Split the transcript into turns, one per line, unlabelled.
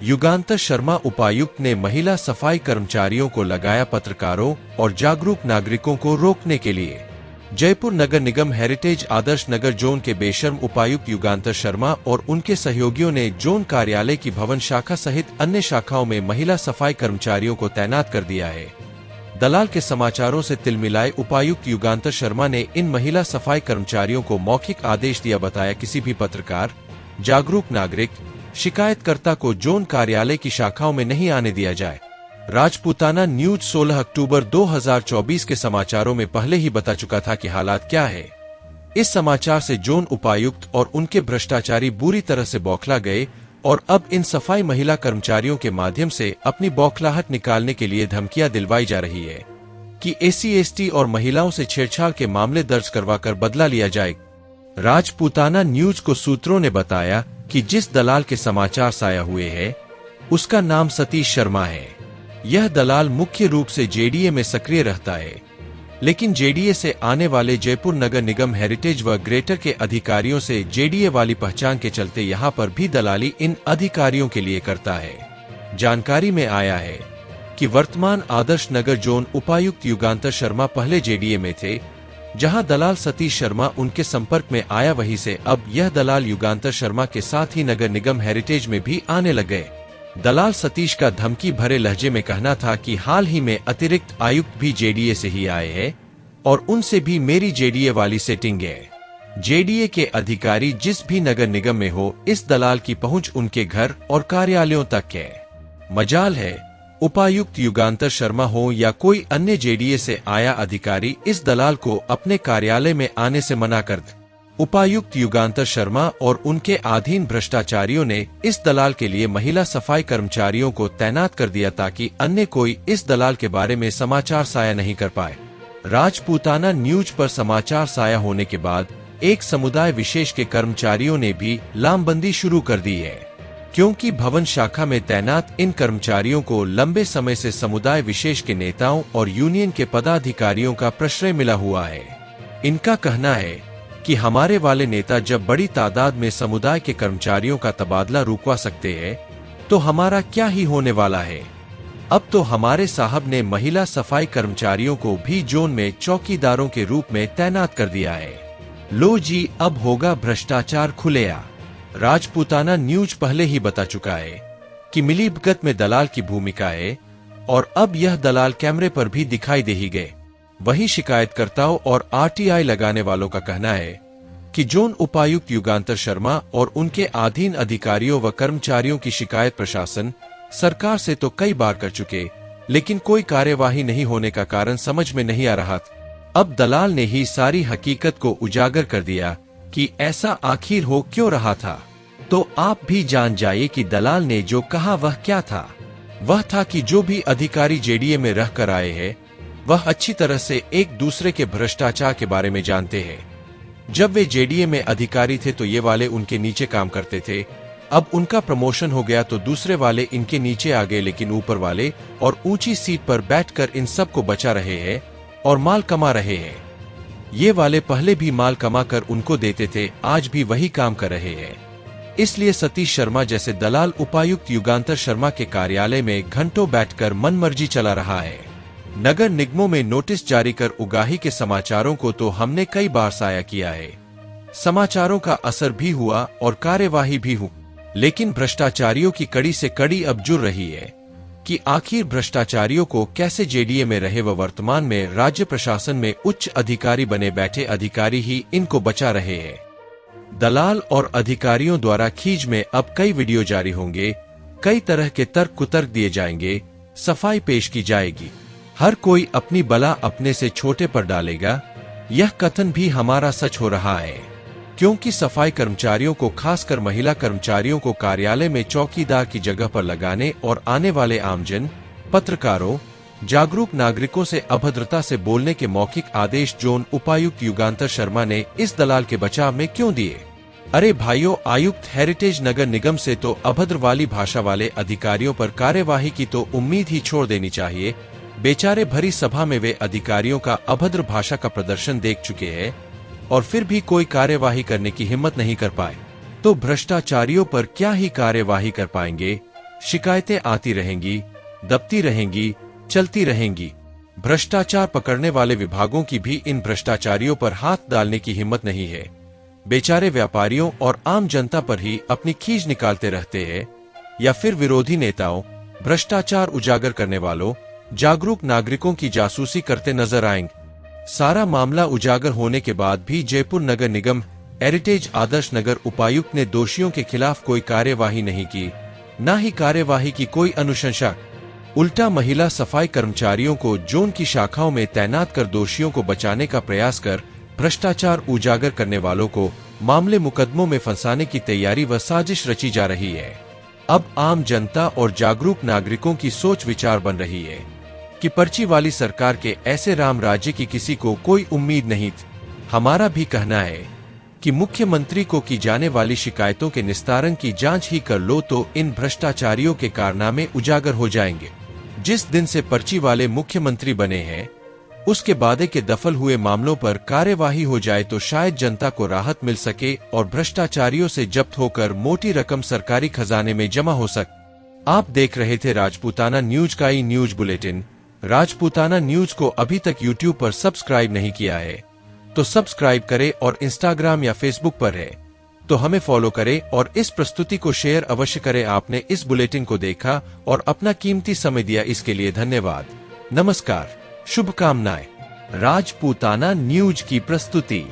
युगांतर शर्मा उपायुक्त ने महिला सफाई कर्मचारियों को लगाया पत्रकारों और जागरूक नागरिकों को रोकने के लिए। जयपुर नगर निगम हेरिटेज आदर्श नगर जोन के बेशर्म उपायुक्त युगांतर शर्मा और उनके सहयोगियों ने जोन कार्यालय की भवन शाखा सहित अन्य शाखाओं में महिला सफाई कर्मचारियों को तैनात कर दिया है। दलाल के समाचारों से तिलमिलाए उपायुक्त युगांतर शर्मा ने इन महिला सफाई कर्मचारियों को मौखिक आदेश दिया। बताया किसी भी पत्रकार, जागरूक नागरिक, शिकायतकर्ता को जोन कार्यालय की शाखाओं में नहीं आने दिया जाए। राजपूताना न्यूज 16 अक्टूबर 2024 के समाचारों में पहले ही बता चुका था कि हालात क्या है। इस समाचार से जोन उपायुक्त और उनके भ्रष्टाचारी बुरी तरह से बौखला गए और अब इन सफाई महिला कर्मचारियों के माध्यम से अपनी बौखलाहट निकालने के लिए धमकियां दिलवाई जा रही है कि SC/ST और महिलाओं से छेड़छाड़ के मामले दर्ज करवाकर बदला लिया जाए। राजपूताना न्यूज को सूत्रों ने बताया कि जिस दलाल के समाचार साया हुए हैं, उसका नाम सतीश शर्मा है। यह दलाल मुख्य रूप से JDA में सक्रिय रहता है, लेकिन JDA से आने वाले जयपुर नगर निगम हेरिटेज व ग्रेटर के अधिकारियों से JDA वाली पहचान के चलते यहाँ पर भी दलाली इन अधिकारियों के लिए करता है। जानकारी में आया है कि वर्तमान आदर्श नगर जोन उपायुक्त युगांतर शर्मा पहले JDA में थे, जहां दलाल सतीश शर्मा उनके संपर्क में आया। वहीं से अब यह दलाल युगांतर शर्मा के साथ ही नगर निगम हेरिटेज में भी आने लग गए। दलाल सतीश का धमकी भरे लहजे में कहना था कि हाल ही में अतिरिक्त आयुक्त भी JDA से ही आए हैं और उनसे भी मेरी JDA वाली सेटिंग है। JDA के अधिकारी जिस भी नगर निगम में हो, इस दलाल की पहुंच उनके घर और कार्यालयों तक है। मजाल है उपायुक्त युगांतर शर्मा हो या कोई अन्य JDA से आया अधिकारी इस दलाल को अपने कार्यालय में आने से मना कर दे। उपायुक्त युगांतर शर्मा और उनके अधीन भ्रष्टाचारियों ने इस दलाल के लिए महिला सफाई कर्मचारियों को तैनात कर दिया ताकि अन्य कोई इस दलाल के बारे में समाचार साया नहीं कर पाए। राजपूताना न्यूज पर समाचार साया होने के बाद एक समुदाय विशेष के कर्मचारियों ने भी लामबंदी शुरू कर दी है, क्योंकि भवन शाखा में तैनात इन कर्मचारियों को लंबे समय से समुदाय विशेष के नेताओं और यूनियन के पदाधिकारियों का प्रश्रय मिला हुआ है। इनका कहना है कि हमारे वाले नेता जब बड़ी तादाद में समुदाय के कर्मचारियों का तबादला रुकवा सकते हैं, तो हमारा क्या ही होने वाला है। अब तो हमारे साहब ने महिला सफाई कर्मचारियों को भी जोन में चौकीदारों के रूप में तैनात कर दिया है। लो जी, अब होगा भ्रष्टाचार खुलेआ। राजपूताना न्यूज पहले ही बता चुका है कि मिलीभगत में दलाल की भूमिका है और अब यह दलाल कैमरे पर भी दिखाई दे ही गए। वहीं शिकायतकर्ताओं और RTI लगाने वालों का कहना है कि जोन उपायुक्त युगांतर शर्मा और उनके अधीन अधिकारियों व कर्मचारियों की शिकायत प्रशासन, सरकार से तो कई बार कर चुके, लेकिन कोई कार्यवाही नहीं होने का कारण समझ में नहीं आ रहा। अब दलाल ने ही सारी हकीकत को उजागर कर दिया कि ऐसा आखिर हो क्यों रहा था। तो आप भी जान जाइए कि दलाल ने जो कहा वह क्या था। वह था कि जो भी अधिकारी JDA में रह कर आए हैं, वह अच्छी तरह से एक दूसरे के भ्रष्टाचार के बारे में जानते हैं। जब वे JDA में अधिकारी थे तो ये वाले उनके नीचे काम करते थे। अब उनका प्रमोशन हो गया तो दूसरे वाले इनके नीचे आ गए, लेकिन ऊपर वाले और ऊंची सीट पर बैठकर इन सब को बचा रहे हैं और माल कमा रहे हैं। ये वाले पहले भी माल कमा कर उनको देते थे, आज भी वही काम कर रहे हैं। इसलिए सतीश शर्मा जैसे दलाल उपायुक्त युगांतर शर्मा के कार्यालय में घंटों बैठकर मनमर्जी चला रहा है। नगर निगमों में नोटिस जारी कर उगाही के समाचारों को तो हमने कई बार साया किया है। समाचारों का असर भी हुआ और कार्यवाही भी हुई, लेकिन भ्रष्टाचारियों की कड़ी से कड़ी अब जुड़ रही है कि आखिर भ्रष्टाचारियों को कैसे JDA में रहे व वर्तमान में राज्य प्रशासन में उच्च अधिकारी बने बैठे अधिकारी ही इनको बचा रहे हैं। दलाल और अधिकारियों द्वारा खींच में अब कई वीडियो जारी होंगे, कई तरह के तर्क कुतर्क दिए जाएंगे, सफाई पेश की जाएगी। हर कोई अपनी बला अपने से छोटे पर डालेगा। यह कथन भी हमारा सच हो रहा है, क्योंकि सफाई कर्मचारियों को, खासकर महिला कर्मचारियों को कार्यालय में चौकीदार की जगह पर लगाने और आने वाले आमजन, पत्रकारों, जागरूक नागरिकों से अभद्रता से बोलने के मौखिक आदेश जोन उपायुक्त युगांतर शर्मा ने इस दलाल के बचाव में क्यों दिए? अरे भाइयों, आयुक्त हेरिटेज नगर निगम से तो अभद्र वाली भाषा वाले अधिकारियों पर कार्यवाही की तो उम्मीद ही छोड़ देनी चाहिए। बेचारे भरी सभा में वे अधिकारियों का अभद्र भाषा का प्रदर्शन देख चुके हैं और फिर भी कोई कार्यवाही करने की हिम्मत नहीं कर पाए, तो भ्रष्टाचारियों पर क्या ही कार्यवाही कर पाएंगे। शिकायतें आती रहेंगी, दबती रहेंगी, चलती रहेंगी। भ्रष्टाचार पकड़ने वाले विभागों की भी इन भ्रष्टाचारियों पर हाथ डालने की हिम्मत नहीं है। बेचारे व्यापारियों और आम जनता पर ही अपनी खींच निकालते रहते हैं, या फिर विरोधी नेताओं, भ्रष्टाचार उजागर करने वालों, जागरूक नागरिकों की जासूसी करते नजर आएंगे। सारा मामला उजागर होने के बाद भी जयपुर नगर निगम हेरिटेज आदर्श नगर उपायुक्त ने दोषियों के खिलाफ कोई कार्यवाही नहीं की, न ही कार्यवाही की कोई अनुशंसा। उल्टा महिला सफाई कर्मचारियों को जोन की शाखाओं में तैनात कर दोषियों को बचाने का प्रयास कर भ्रष्टाचार उजागर करने वालों को मामले मुकदमों में फंसाने की तैयारी व साजिश रची जा रही है। अब आम जनता और जागरूक नागरिकों की सोच विचार बन रही है कि पर्ची वाली सरकार के ऐसे राम राज्य की किसी को कोई उम्मीद नहीं थी। हमारा भी कहना है कि मुख्यमंत्री को की जाने वाली शिकायतों के निस्तारण की जांच ही कर लो तो इन भ्रष्टाचारियों के कारनामे उजागर हो जाएंगे। जिस दिन से पर्ची वाले मुख्यमंत्री बने हैं, उसके बादे के दफल हुए मामलों पर कार्यवाही हो जाए तो शायद जनता को राहत मिल सके और भ्रष्टाचारियों से जब्त होकर मोटी रकम सरकारी खजाने में जमा हो सके। आप देख रहे थे राजपूताना न्यूज का न्यूज बुलेटिन। राजपूताना न्यूज को अभी तक यूट्यूब पर सब्सक्राइब नहीं किया है तो सब्सक्राइब करें, और इंस्टाग्राम या फेसबुक पर है तो हमें फॉलो करें और इस प्रस्तुति को शेयर अवश्य करें। आपने इस बुलेटिन को देखा और अपना कीमती समय दिया, इसके लिए धन्यवाद। नमस्कार, शुभकामनाएं। राजपूताना न्यूज की प्रस्तुति।